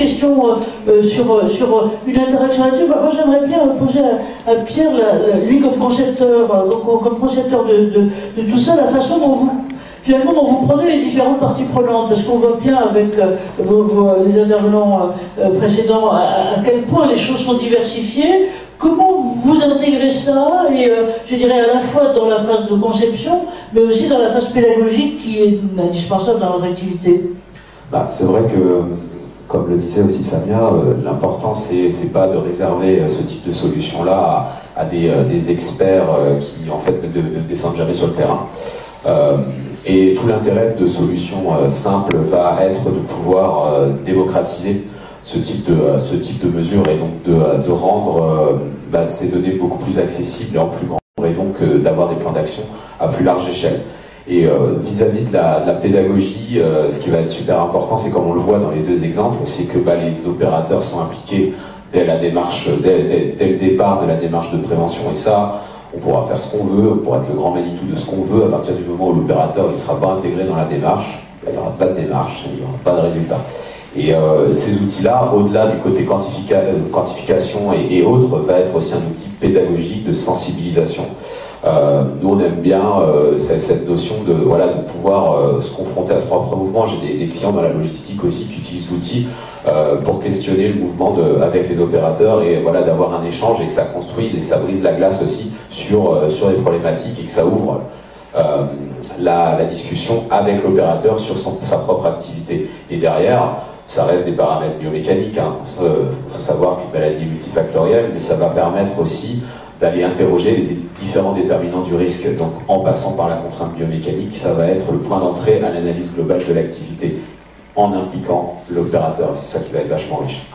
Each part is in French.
questions sur une interaction là-dessus. Moi, j'aimerais bien poser à Pierre, lui comme concepteur, de tout ça, la façon dont vous prenez les différentes parties prenantes, parce qu'on voit bien avec les intervenants précédents à quel point les choses sont diversifiées. Comment vous intégrez ça, et je dirais à la fois dans la phase de conception, mais aussi dans la phase pédagogique qui est indispensable dans votre activité? C'est vrai que, comme le disait aussi Samia, l'important c'est pas de réserver ce type de solution-là à des experts qui en fait ne descendent jamais sur le terrain. Et tout l'intérêt de solutions simples va être de pouvoir démocratiser ce type de mesures, et donc de rendre ces données beaucoup plus accessibles et en plus grand, et donc d'avoir des plans d'action à plus large échelle. Et vis-à-vis de la pédagogie, ce qui va être super important, c'est comme on le voit dans les deux exemples, c'est que les opérateurs sont impliqués dès la démarche, dès le départ de la démarche de prévention, et ça, on pourra faire ce qu'on veut, on pourra être le grand Manitou de ce qu'on veut, à partir du moment où l'opérateur ne sera pas intégré dans la démarche, il n'y aura pas de démarche, il n'y aura pas de résultat. Et ces outils-là, au-delà du côté quantification et autres, va être aussi un outil pédagogique de sensibilisation. Nous, on aime bien cette notion de pouvoir se confronter à ce propre mouvement. J'ai des clients dans la logistique aussi qui utilisent l'outil pour questionner le mouvement avec les opérateurs, et d'avoir un échange, et que ça construise et ça brise la glace aussi sur les problématiques, et que ça ouvre la discussion avec l'opérateur sur sa propre activité. Et derrière, ça reste des paramètres biomécaniques. Il faut savoir qu'une maladie est multifactorielle, mais ça va permettre aussi d'aller interroger les différents déterminants du risque. Donc en passant par la contrainte biomécanique, ça va être le point d'entrée à l'analyse globale de l'activité, en impliquant l'opérateur. C'est ça qui va être vachement riche.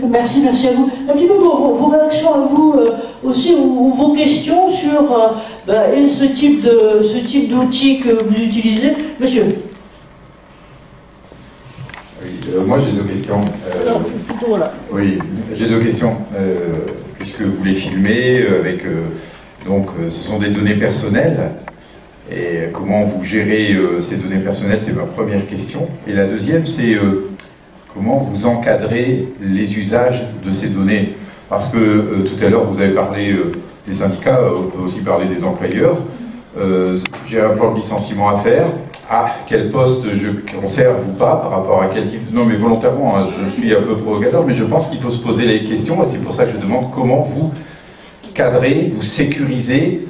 Merci à vous. Un petit peu vos réactions à vous aussi, ou vos questions sur ce type d'outils que vous utilisez. Monsieur. Moi j'ai deux questions. Oui, j'ai deux questions. Puisque vous les filmez avec, ce sont des données personnelles, et comment vous gérez ces données personnelles, c'est ma première question. Et la deuxième, c'est comment vous encadrez les usages de ces données. Parce que tout à l'heure vous avez parlé des syndicats, on peut aussi parler des employeurs. J'ai un plan de licenciement à faire. Quel poste je conserve ou pas par rapport à quel type... Non mais volontairement, je suis un peu provocateur, mais je pense qu'il faut se poser les questions, et c'est pour ça que je demande comment vous cadrez, vous sécurisez.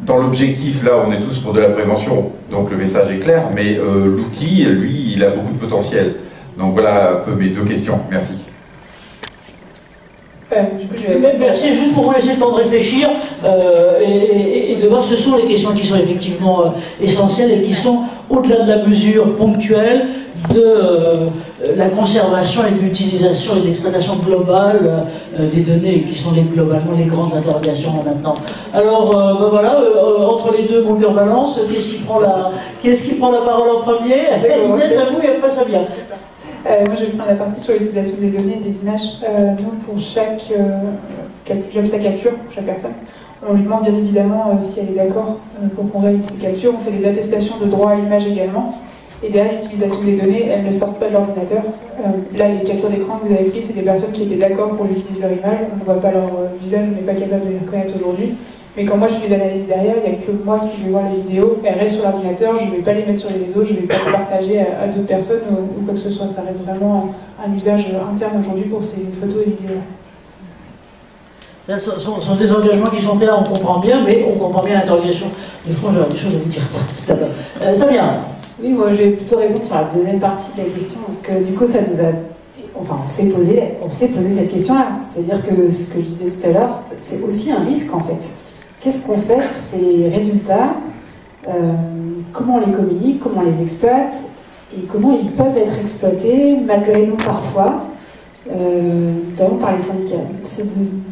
Dans l'objectif, là, on est tous pour de la prévention, donc le message est clair, mais l'outil, lui, il a beaucoup de potentiel. Donc voilà un peu mes deux questions. Merci. Merci, juste pour vous laisser le temps de réfléchir et de voir, ce sont les questions qui sont effectivement essentielles et qui sont au-delà de la mesure ponctuelle de la conservation et de l'utilisation et de l'exploitation globale des données, qui sont globalement les grandes interrogations maintenant. Alors entre les deux, mon cœur balance. Qui est-ce qui prend la parole en premier? Inès, à vous, et après ça vient. Moi, je vais prendre la partie sur l'utilisation des données et des images. Nous, pour chaque j'aime sa capture, pour chaque personne, on lui demande bien évidemment si elle est d'accord pour qu'on réalise ces captures. On fait des attestations de droit à l'image également. Et derrière l'utilisation des données, elles ne sortent pas de l'ordinateur. Là, les captures d'écran que vous avez prises, c'est des personnes qui étaient d'accord pour utiliser leur image. On ne voit pas leur visage, on n'est pas capable de les reconnaître aujourd'hui. Mais quand moi je fais des analyses derrière, il n'y a que moi qui vais voir les vidéos, elles restent sur l'ordinateur, je ne vais pas les mettre sur les réseaux, je ne vais pas les partager à d'autres personnes ou quoi que ce soit. Ça reste vraiment un usage interne aujourd'hui pour ces photos et vidéos. Ce sont des engagements qui sont là, on comprend bien, mais on comprend bien l'interrogation du fond. J'aurais des choses à vous dire tout à l'heure. Ça vient. Oui, moi je vais plutôt répondre sur la deuxième partie de la question, parce que du coup ça nous a... Enfin, on s'est posé cette question-là. C'est-à-dire que ce que je disais tout à l'heure, c'est aussi un risque en fait. Qu'est-ce qu'on fait de ces résultats, comment on les communique, comment on les exploite, et comment ils peuvent être exploités, malgré nous parfois, notamment par les syndicats. C'est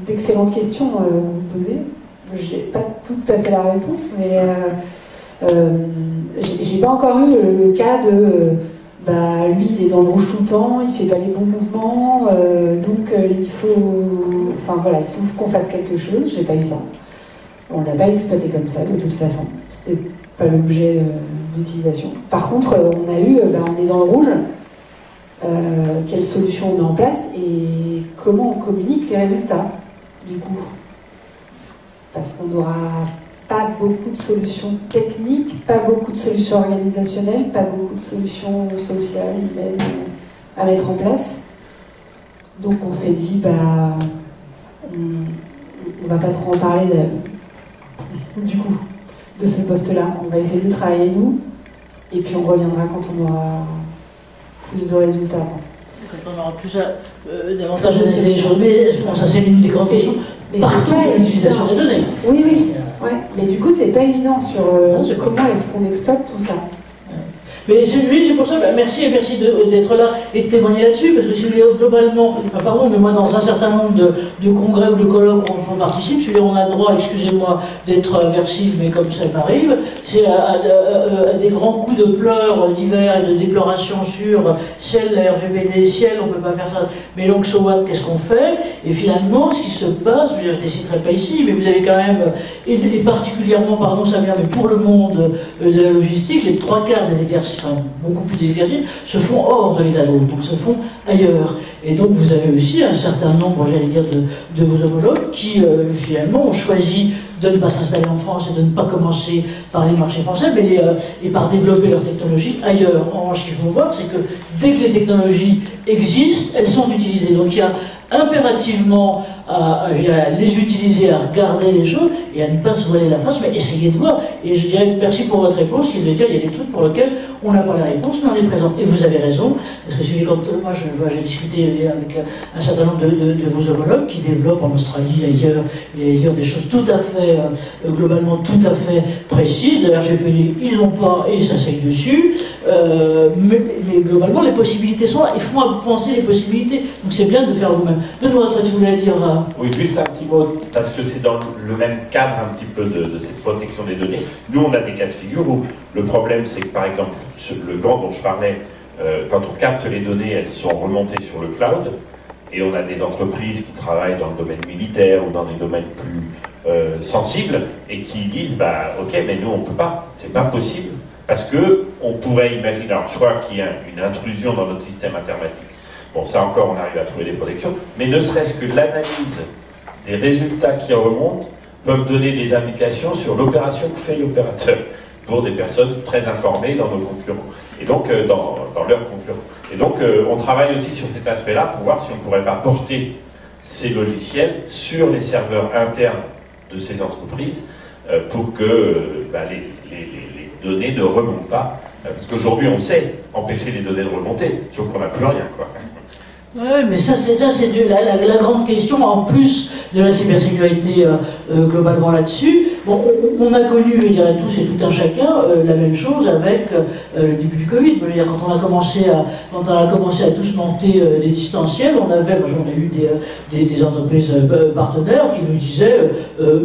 d'excellentes questions à vous poser. Je n'ai pas tout à fait la réponse, mais j'ai pas encore eu le cas de lui il est dans le rouge tout le temps, il fait pas les bons mouvements, donc il faut qu'on fasse quelque chose. J'ai pas eu ça. On ne l'a pas exploité comme ça, de toute façon. C'était pas l'objet d'utilisation. Par contre, on a eu, on est dans le rouge, quelles solutions on met en place et comment on communique les résultats, du coup. Parce qu'on n'aura pas beaucoup de solutions techniques, pas beaucoup de solutions organisationnelles, pas beaucoup de solutions sociales, humaines à mettre en place. Donc on s'est dit, bah, on va pas trop en parler du coup de ce poste-là. On va essayer de travailler nous, et puis on reviendra quand on aura plus de résultats. Quand on aura plus davantage de solutions. Mais bon, ça c'est l'une des grandes questions. Partout l'utilisation des données. Oui, oui. Ouais. Mais du coup, c'est pas évident sur comment est-ce qu'on exploite tout ça. Mais c'est pour ça, merci d'être là et de témoigner là-dessus, parce que si vous voulez, globalement, pardon, mais moi dans un certain nombre de congrès ou de colloques où on participe, si on a le droit, excusez-moi, d'être versif, mais comme ça m'arrive, c'est à des grands coups de pleurs divers et de déploration sur ciel, la RGPD, ciel, on ne peut pas faire ça, mais donc so what, qu'est-ce qu'on fait? Et finalement, ce qui se passe, je ne les citerai pas ici, mais vous avez quand même, et particulièrement, pardon, ça vient, mais pour le monde de la logistique, les 3/4 des exercices, enfin, beaucoup plus d'exercices, se font hors de l'état donc se font ailleurs. Et donc vous avez aussi un certain nombre, j'allais dire, de vos homologues qui finalement ont choisi de ne pas s'installer en France et de ne pas commencer par les marchés français, mais et par développer leur technologie ailleurs. En revanche, ce qu'il faut voir, c'est que dès que les technologies existent, elles sont utilisées. Donc il y a impérativement à les utiliser, à regarder les choses et à ne pas se voiler la face, mais essayer de voir. Et je dirais merci pour votre réponse, qui est de dire il y a des trucs pour lesquels on n'a pas la réponse, mais on est présent. Et vous avez raison, parce que quand moi j'ai discuté avec un certain nombre de vos homologues qui développent en Australie et ailleurs des choses tout à fait, globalement tout à fait précises. De RGPD, ils n'ont pas et ils s'asseyent dessus, mais globalement les possibilités sont là, il faut penser les possibilités, donc c'est bien de faire vous-même. Benoît, toi tu voulais dire... Oui, juste un petit mot, parce que c'est dans le même cadre un petit peu de cette protection des données. Nous, on a des cas de figure où le problème, c'est que par exemple, le gant dont je parlais, quand on capte les données, elles sont remontées sur le cloud, et on a des entreprises qui travaillent dans le domaine militaire ou dans des domaines plus sensibles, et qui disent, bah ok, mais nous on peut pas, c'est pas possible, parce que on pourrait imaginer, alors soit qu'il y a une intrusion dans notre système informatique. Bon, ça encore, on arrive à trouver des protections, mais ne serait-ce que l'analyse des résultats qui remontent peuvent donner des indications sur l'opération que fait l'opérateur pour des personnes très informées dans nos concurrents, et donc dans leurs concurrents. Et donc, on travaille aussi sur cet aspect-là pour voir si on ne pourrait pas porter ces logiciels sur les serveurs internes de ces entreprises pour que les données ne remontent pas. Parce qu'aujourd'hui, on sait empêcher les données de remonter, sauf qu'on n'a plus rien, quoi. Oui, mais ça c'est la grande question, en plus de la cybersécurité globalement là-dessus. Bon, on a connu, je dirais tous et tout un chacun, la même chose avec le début du Covid. Je veux dire, quand on a commencé à tous monter des distanciels, on a eu des entreprises partenaires qui nous disaient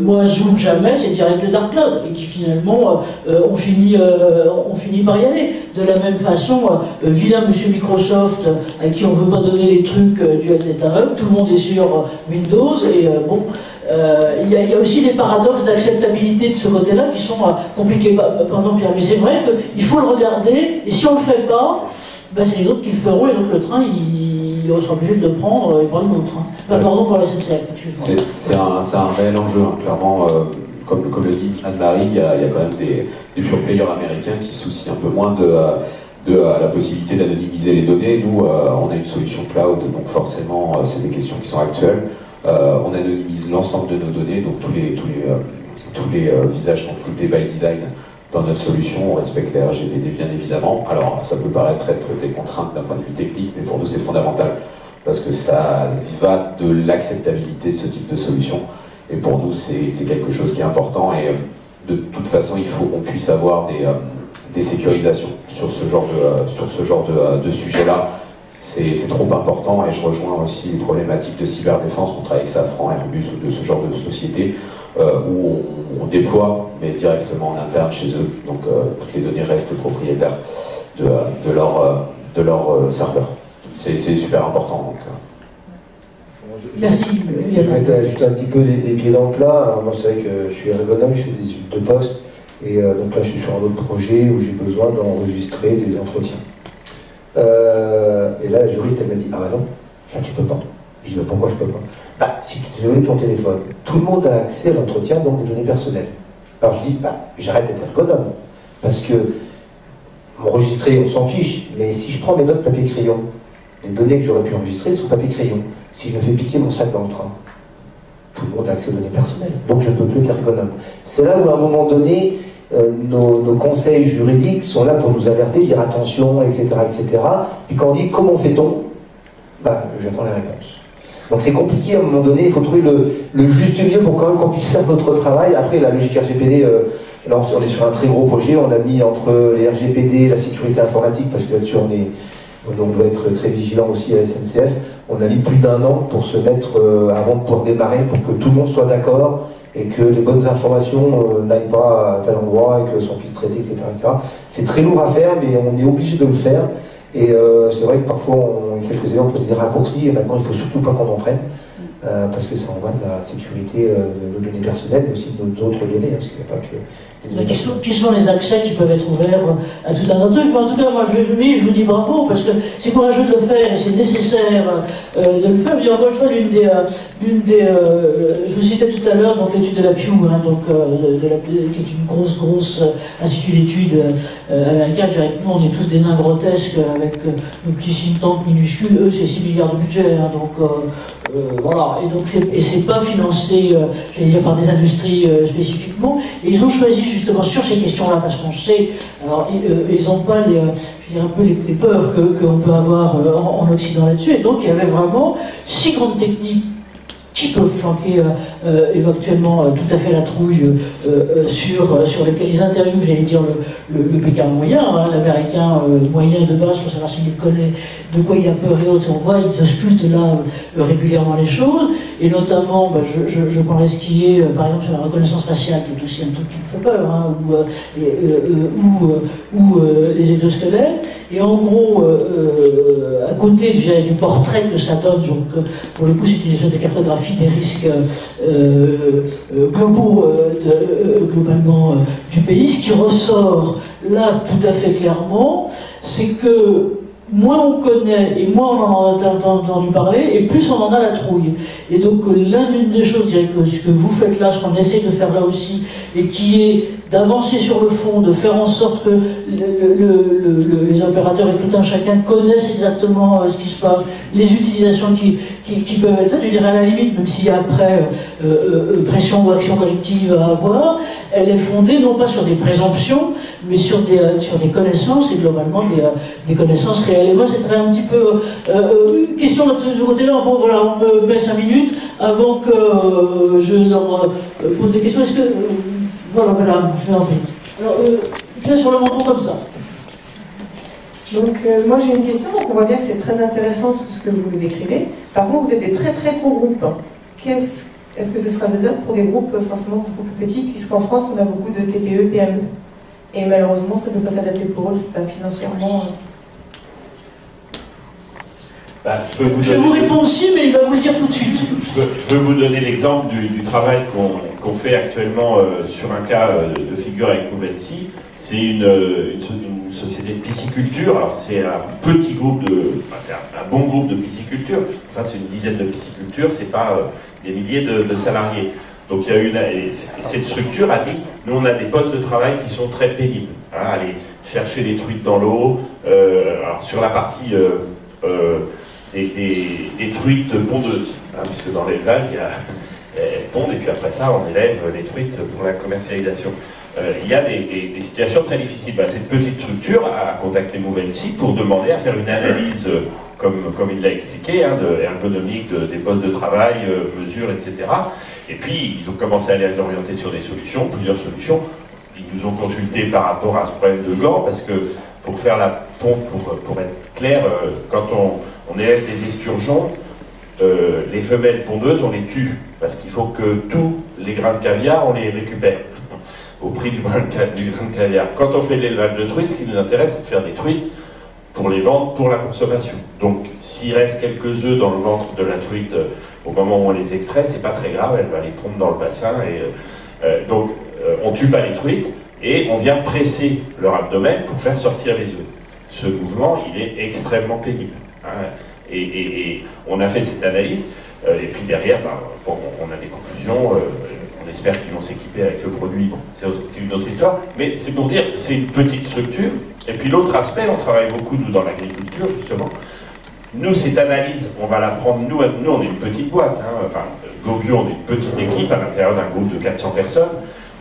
moi Zoom jamais, c'est direct le dark cloud, et qui finalement on finit par y aller. De la même façon, vilain monsieur Microsoft, à qui on ne veut pas donner les trucs du Data Hub, tout le monde est sur Windows, et bon, il y a aussi des paradoxes d'acceptabilité de ce côté-là qui sont compliqués. Pardon Pierre, mais c'est vrai qu'il faut le regarder, et si on ne le fait pas, ben c'est les autres qui le feront, et donc le train, il sera obligé de le prendre et prendre l'autre. Enfin, pardon pour la SNCF, excuse-moi. C'est un réel enjeu, hein. Clairement, comme le dit Anne-Marie, il y a quand même des pure players américains qui se soucient un peu moins de la possibilité d'anonymiser les données. Nous, on a une solution cloud, donc forcément, c'est des questions qui sont actuelles. On anonymise l'ensemble de nos données, donc tous les visages sont floutés by design dans notre solution. On respecte les RGPD, bien évidemment. Alors, ça peut paraître être des contraintes d'un point de vue technique, mais pour nous, c'est fondamental, parce que ça va de l'acceptabilité de ce type de solution. Et pour nous, c'est quelque chose qui est important, et de toute façon, il faut qu'on puisse avoir des sécurisations sur ce genre de sujet-là. C'est trop important, et je rejoins aussi les problématiques de cyberdéfense. On travaille avec Safran, Airbus ou de ce genre de société où on déploie, mais directement en interne chez eux. Donc toutes les données restent propriétaires de leur serveur. C'est super important. Donc, merci. Je vais ajouter un petit peu les pieds dans le plat. Alors, moi, c'est vrai que je suis ergonome, je fais des études de poste, et donc là, je suis sur un autre projet où j'ai besoin d'enregistrer des entretiens. Et là, la juriste, elle m'a dit, ah bah non, ça tu peux pas. Je dis, bah, pourquoi je peux pas? Bah, si tu te donnes ton téléphone, tout le monde a accès à l'entretien, donc des données personnelles. Alors je dis, bah, j'arrête d'être ergonome, parce que m'enregistrer, on s'en fiche, mais si je prends mes notes papier-crayon, les données que j'aurais pu enregistrer sont papier-crayon. Si je me fais piquer mon sac dans le train, tout le monde a accès aux données personnelles, donc je ne peux plus être ergonome. C'est là où, à un moment donné, nos conseils juridiques sont là pour nous alerter, dire attention, etc., etc. Puis quand on dit comment fait-on, bah, j'attends les réponses. Donc c'est compliqué à un moment donné, il faut trouver le juste milieu pour quand même qu'on puisse faire notre travail. Après, la logique RGPD, là on est sur un très gros projet, on a mis entre les RGPD, la sécurité informatique, parce que là-dessus on doit être très vigilant aussi à SNCF, on a mis plus d'1 an pour se mettre, avant de pouvoir démarrer, pour que tout le monde soit d'accord et que les bonnes informations n'aillent pas à tel endroit et que ça puisse traiter, etc. etc. C'est très lourd à faire, mais on est obligé de le faire. Et c'est vrai que parfois, quelques exemples, on peut des raccourcis, et maintenant il ne faut surtout pas qu'on en prenne, parce que ça en va de la sécurité de nos données personnelles, mais aussi de nos autres données, parce qu'il n'y a pas que les données personnelles. Qui sont les accès qui peuvent être ouverts à tout un tas de trucs. Mais en tout cas, moi je vous dis bravo, parce que c'est courageux de le faire, et c'est nécessaire de le faire. Je dis encore une fois, je vous citais tout à l'heure l'étude de la Pew, hein, qui est une grosse institut d'études américain. Je dirais que nous, on est tous des nains grotesques avec nos petits think tanks minuscules. Eux, c'est 6 milliards de budget, hein, voilà. Et donc, c'est pas financé, j'allais dire, par des industries spécifiquement. Et ils ont choisi justement sur ces questions-là, parce qu'on sait, alors ils n'ont pas je dirais un peu les peurs qu'on peut avoir en Occident là-dessus. Et donc, il y avait vraiment 6 grandes techniques qui peuvent flanquer éventuellement tout à fait la trouille sur lesquels ils interviewent, j'allais dire, le Pékin moyen, hein, l'américain moyen de base, pour savoir s'il connaît de quoi il a peur et autres. On voit, ils auscultent là régulièrement les choses, et notamment, je prendrais ce qui est, par exemple, sur la reconnaissance faciale, qui est aussi un truc qui me fait peur, hein, ou les exosquelettes. Et en gros, à côté du portrait que ça donne, donc pour le coup, c'est une espèce de cartographie des risques globaux globalement du pays. Ce qui ressort là tout à fait clairement, c'est que moins on connaît et moins on en a entendu parler, et plus on en a la trouille. Et donc l'une des choses, je dirais, que ce que vous faites là, ce qu'on essaie de faire là aussi, et qui est d'avancer sur le fond, de faire en sorte que les opérateurs et tout un chacun connaissent exactement ce qui se passe, les utilisations qui peuvent être faites, je dirais à la limite, même s'il y a après pression ou action collective à avoir, elle est fondée non pas sur des présomptions, mais sur des connaissances, et globalement des connaissances réelles. Et moi, c'est un petit peu une question de ce côté-là. Voilà, on me met 5 minutes avant que je leur pose des questions. Est-ce que... voilà, je vais en fait. Alors, je viens sur le menton comme ça. Donc, moi j'ai une question. Donc, on voit bien que c'est très intéressant tout ce que vous nous décrivez. Par contre, vous êtes des très gros groupes. Est-ce que ce sera faisable pour des groupes forcément beaucoup plus petits, puisqu'en France, on a beaucoup de TPE, PME. Et malheureusement, ça ne peut pas s'adapter pour eux, financièrement. Je vous réponds aussi, mais il va vous le dire tout de suite. Je peux vous donner l'exemple du travail qu'on fait actuellement sur un cas de figure avec Movency. C'est une société de pisciculture. Alors c'est un petit groupe c'est un bon groupe de pisciculture. Enfin, c'est une dizaine de piscicultures, c'est pas des milliers de salariés. Donc il y a cette structure a dit, nous on a des postes de travail qui sont très pénibles. Hein, aller chercher les truites dans l'eau. Alors sur la partie des truites pondeuses, hein, puisque dans l'élevage, elles pondent, et puis après ça, on élève les truites pour la commercialisation. Il y a des situations très difficiles. Cette petite structure a contacté Movency pour demander à faire une analyse, comme il l'a expliqué, hein, ergonomique des postes de travail, mesures, etc. Et puis, ils ont commencé à les orienter sur des solutions, plusieurs solutions. Ils nous ont consulté par rapport à ce problème de gants, parce que pour faire la pompe, pour être clair, quand on élève des esturgeons, les femelles pondeuses, on les tue, parce qu'il faut que tous les grains de caviar, on les récupère au prix du grain de caviar. Quand on fait l'élevage de truites, ce qui nous intéresse, c'est de faire des truites pour les vendre, pour la consommation. Donc, s'il reste quelques œufs dans le ventre de la truite au moment où on les extrait, c'est pas très grave, elle va les pondre dans le bassin. Donc, on tue pas les truites, et on vient presser leur abdomen pour faire sortir les œufs. ce mouvement, il est extrêmement pénible. Hein. Et on a fait cette analyse, et puis derrière, bon, on a des conclusions, on espère qu'ils vont s'équiper avec le produit, bon, c'est une autre histoire, mais c'est pour dire, c'est une petite structure, et puis l'autre aspect, on travaille beaucoup, nous, dans l'agriculture, justement. Nous, cette analyse, on va la prendre, nous on est une petite boîte, hein, enfin, GoBio, on est une petite équipe à l'intérieur d'un groupe de 400 personnes,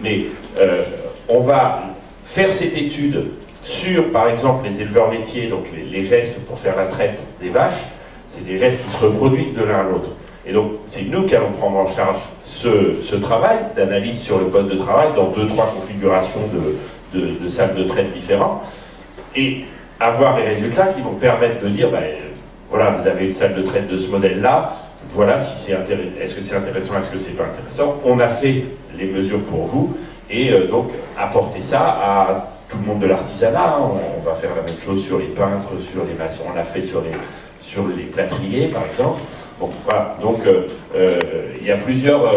mais on va faire cette étude sur, par exemple, les éleveurs laitiers, donc les gestes pour faire la traite des vaches, c'est des gestes qui se reproduisent de l'un à l'autre. Et donc, c'est nous qui allons prendre en charge ce travail d'analyse sur le poste de travail dans 2-3 configurations de salles de traite différentes, et avoir les résultats qui vont permettre de dire, voilà, vous avez une salle de traite de ce modèle-là, voilà si c'est intéressant, est-ce que c'est intéressant, est-ce que c'est pas intéressant, on a fait les mesures pour vous, et donc apporter ça à tout le monde de l'artisanat. On va faire la même chose sur les peintres, sur les maçons, on l'a fait sur les plâtriers par exemple. Bon, voilà. Donc il y a plusieurs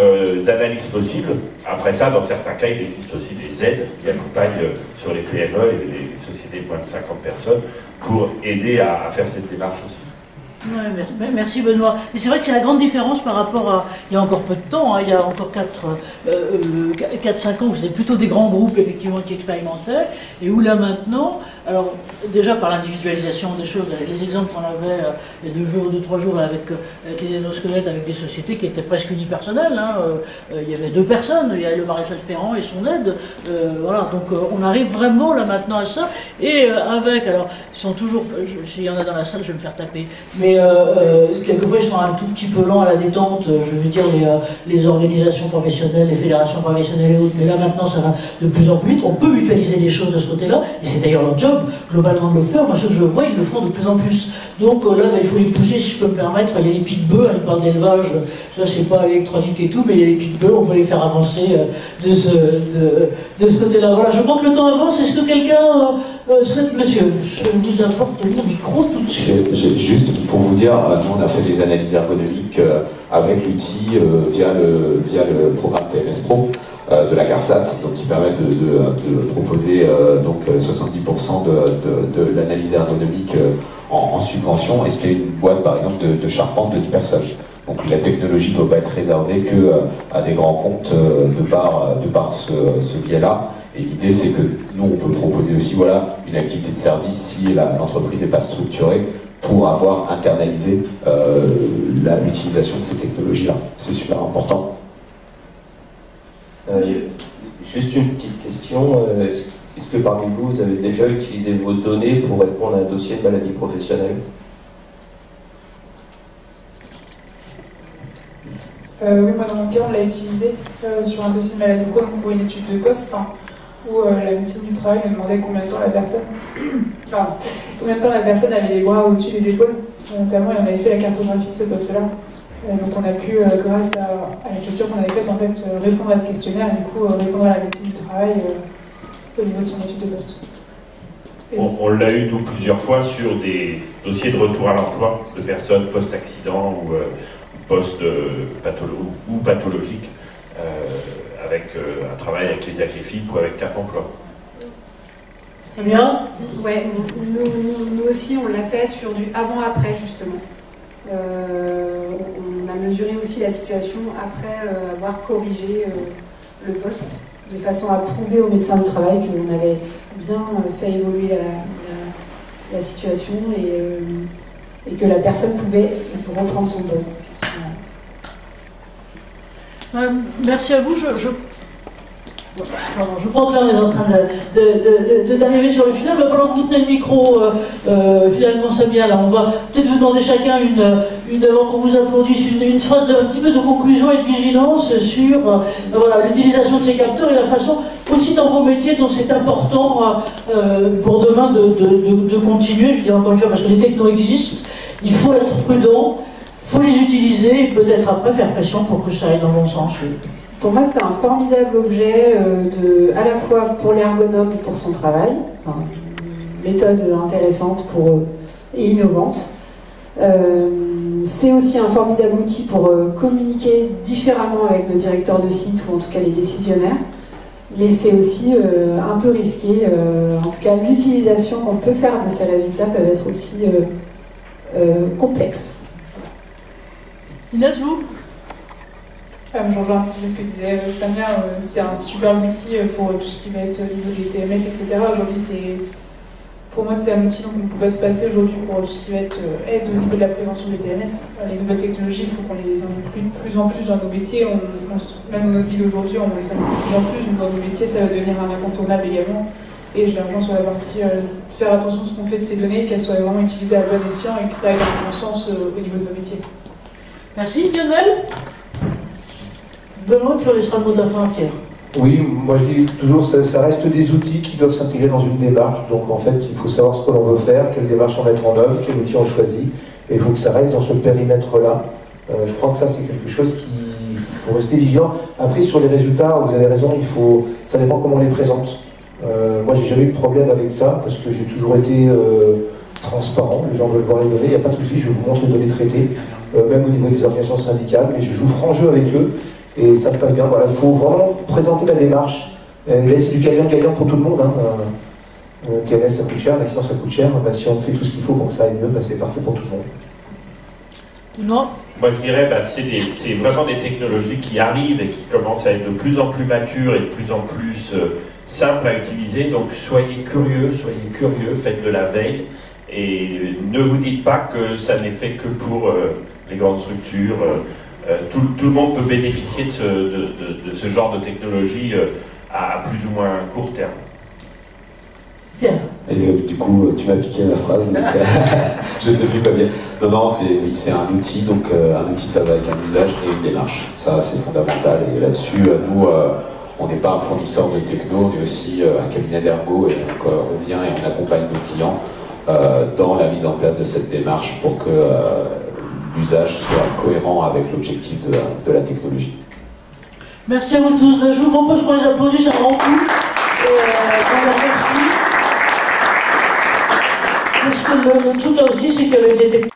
analyses possibles. Après ça, dans certains cas, il existe aussi des aides qui accompagnent sur les PME et les sociétés de moins de 50 personnes pour aider à faire cette démarche aussi. Ouais, merci Benoît. Mais c'est vrai que c'est la grande différence par rapport à il y a encore peu de temps, hein, il y a encore 4-5 ans où c'était plutôt des grands groupes effectivement qui expérimentaient, et où là maintenant, alors déjà par l'individualisation des choses, les exemples qu'on avait il y a 2-3 jours avec les énosquelettes, avec des sociétés qui étaient presque unipersonnelles, hein, il y avait 2 personnes, il y a le maréchal Ferrand et son aide, voilà, donc on arrive vraiment là maintenant à ça, et avec, alors ils sont toujours, s'il y en a dans la salle je vais me faire taper, mais quelquefois ils sont un tout petit peu lents à la détente, je veux dire les organisations professionnelles, les fédérations professionnelles et autres, mais là maintenant ça va de plus en plus vite, on peut mutualiser des choses de ce côté-là, et c'est d'ailleurs leur job globalement de le faire, moi ce que je vois ils le font de plus en plus, donc là il faut les pousser si je peux me permettre, il y a les pique-bœufs, hein, ils parlent d'élevage, ça c'est pas électronique et tout, mais il y a les pique-bœufs, on peut les faire avancer de ce côté-là. Voilà, je crois que le temps avance, est-ce que quelqu'un souhaite, monsieur, je vous apporte le micro tout de suite. Juste pour vous dire, nous on a fait des analyses ergonomiques avec l'outil via le programme TMS Pro de la CARSAT, donc qui permettent de proposer donc 70% de l'analyse ergonomique en subvention, et c'était une boîte par exemple de charpente de 10 personnes. Donc la technologie ne doit pas être réservée qu'à des grands comptes de par ce biais-là. Et l'idée c'est que nous on peut proposer aussi voilà, une activité de service si l'entreprise n'est pas structurée pour avoir internalisé l'utilisation de ces technologies-là. C'est super important. Juste une petite question, est-ce que parmi vous, vous avez déjà utilisé vos données pour répondre à un dossier de maladie professionnelle? Oui, moi dans mon cas, on l'a utilisé sur un dossier de maladie pour une étude de poste, hein, où la médecine du travail nous demandait combien de temps la personne avait les bras au-dessus des épaules, notamment, et on avait fait la cartographie de ce poste-là. Donc on a pu, grâce à la culture qu'on avait faite, en fait, répondre à ce questionnaire et du coup répondre à la médecine du travail au niveau de son étude de poste. On l'a eu nous plusieurs fois sur des dossiers de retour à l'emploi de personnes post-accident ou pathologiques, avec un travail avec les AGFIP ou avec Cap Emploi. Très bien. Ouais, nous aussi on l'a fait sur du avant-après justement. On a mesuré aussi la situation après avoir corrigé le poste, de façon à prouver aux médecins du travail qu'on avait bien fait évoluer la situation et que la personne pouvait reprendre son poste. Merci à vous. Je crois que là on est en train d'arriver sur le final, mais pendant que vous tenez le micro, finalement Samia, là on va peut-être vous demander chacun avant qu'on vous applaudisse, une phrase un petit peu de conclusion et de vigilance sur voilà, l'utilisation de ces capteurs et la façon aussi dans vos métiers dont c'est important pour demain de continuer, je dis encore une fois, parce que les technos existent, il faut être prudent, il faut les utiliser et peut-être après faire pression pour que ça aille dans le bon sens. Oui. Pour moi, c'est un formidable objet à la fois pour l'ergonome et pour son travail. Enfin, une méthode intéressante et innovante. C'est aussi un formidable outil pour communiquer différemment avec le directeur de site ou en tout cas les décisionnaires. mais c'est aussi un peu risqué. En tout cas, l'utilisation qu'on peut faire de ces résultats peut être aussi complexe. Inès, vous? Je rejoins un petit peu ce que disait Samia, c'est un super outil pour tout ce qui va être au niveau des TMS, etc. Aujourd'hui, pour moi, c'est un outil dont on ne peut pas se passer aujourd'hui pour tout ce qui va être aide au niveau de la prévention des TMS. Les nouvelles technologies, il faut qu'on les inclue de plus en plus dans nos métiers. Même dans notre vie d'aujourd'hui, on les inclut de plus en plus. Donc dans nos métiers, ça va devenir un incontournable également. Et je les rejoins sur la partie faire attention à ce qu'on fait de ces données, qu'elles soient vraiment utilisées à bon escient et que ça aille dans le bon sens au niveau de nos métiers. Merci, Lionel. Benoît, puis on laissera le mot de la fin à Pierre. Oui, moi je dis toujours, ça reste des outils qui doivent s'intégrer dans une démarche. Donc en fait, il faut savoir ce que l'on veut faire, quelle démarche on mettre en œuvre, quel outil on choisit. Et il faut que ça reste dans ce périmètre-là. Je crois que ça, c'est quelque chose qu'il faut rester vigilant. Après, sur les résultats, vous avez raison, ça dépend comment on les présente. Moi, j'ai jamais eu de problème avec ça, parce que j'ai toujours été transparent. Les gens veulent voir les données, il n'y a pas de souci, je vous montre les données traitées, même au niveau des organisations syndicales, mais je joue franc jeu avec eux. Et ça se passe bien. Voilà, il faut vraiment présenter la démarche. Là, c'est du gagnant-gagnant pour tout le monde. TMS, ça coûte cher, l'accident, ça coûte cher. Si on fait tout ce qu'il faut pour que ça aille mieux, c'est parfait pour tout le monde. Non. Moi, je dirais, c'est vraiment des technologies qui arrivent et qui commencent à être de plus en plus matures et de plus en plus simples à utiliser. Donc, soyez curieux, faites de la veille et ne vous dites pas que ça n'est fait que pour les grandes structures. Tout le monde peut bénéficier de ce genre de technologie à plus ou moins court terme. Bien. Et du coup, tu m'as piqué la phrase, donc je sais plus quoi dire. Non, c'est un outil, donc un outil, ça va avec un usage et une démarche. Ça, c'est fondamental. Et là-dessus, nous, on n'est pas un fournisseur de techno, on est aussi un cabinet d'ergo, et donc on vient et on accompagne nos clients dans la mise en place de cette démarche pour que l'usage soit cohérent avec l'objectif de la technologie. Merci à vous tous. Je vous propose qu'on les applaudisse un grand coup. On leur remercie. Parce que le truc aussi, c'est qu'avec les technologies,